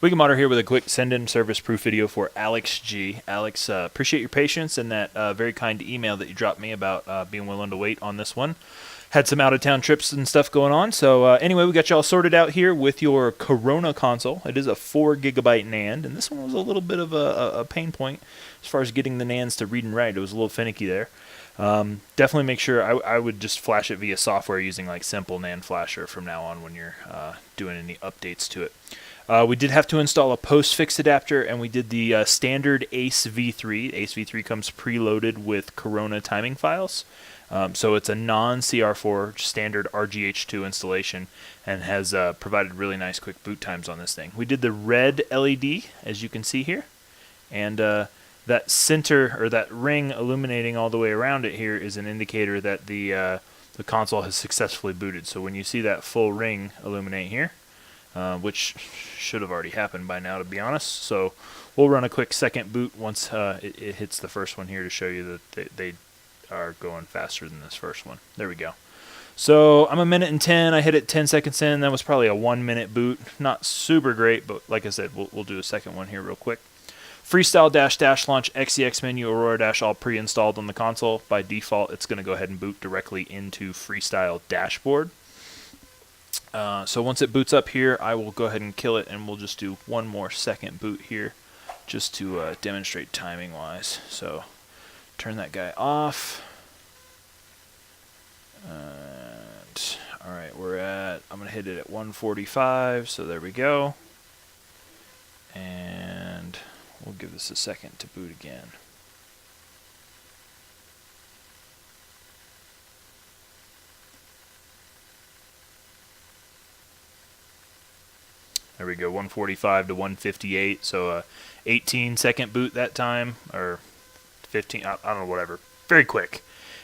Wicked Modder here with a quick send-in service proof video for Alex G. Alex, appreciate your patience and that very kind email that you dropped me about being willing to wait on this one. Had some out-of-town trips and stuff going on, so anyway, we got you all sorted out here with your Corona console. It is a 4 GB NAND, and this one was a little bit of a pain point as far as getting the NANDs to read and write. It was a little finicky there. Definitely make sure I would just flash it via software using like Simple NAND Flasher from now on when you're doing any updates to it. We did have to install a postfix adapter, and we did the standard ACE v3. ACE v3 comes preloaded with Corona timing files. So it's a non-CR4 standard RGH2 installation and has provided really nice quick boot times on this thing. We did the red LED, as you can see here, and that center, or that ring illuminating all the way around it here, is an indicator that the console has successfully booted. So when you see that full ring illuminate here, which should have already happened by now, to be honest. So we'll run a quick second boot once it hits the first one here to show you that they are going faster than this first one. There we go. So I'm 1 minute and 10. I hit it 10 seconds in. That was probably a 1 minute boot. Not super great, but like I said, we'll do a second one here real quick. Freestyle dash launch XEX menu Aurora dash all pre-installed on the console. By default, it's going to go ahead and boot directly into Freestyle dashboard. So once it boots up here, I will go ahead and kill it, and we'll just do one more second boot here just to demonstrate timing wise. So turn that guy off. And alright, I'm going to hit it at 145, so there we go. And we'll give this a second to boot again. There we go, 145 to 158, so 18-second boot that time, or 15, I don't know, whatever. Very quick.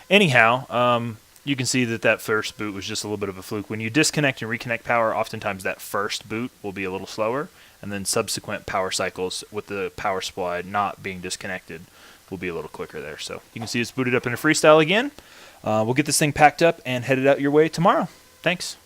Anyhow, you can see that first boot was just a little bit of a fluke. When you disconnect and reconnect power, oftentimes that first boot will be a little slower, and then subsequent power cycles with the power supply not being disconnected will be a little quicker there. So you can see it's booted up into Freestyle again. We'll get this thing packed up and headed out your way tomorrow. Thanks.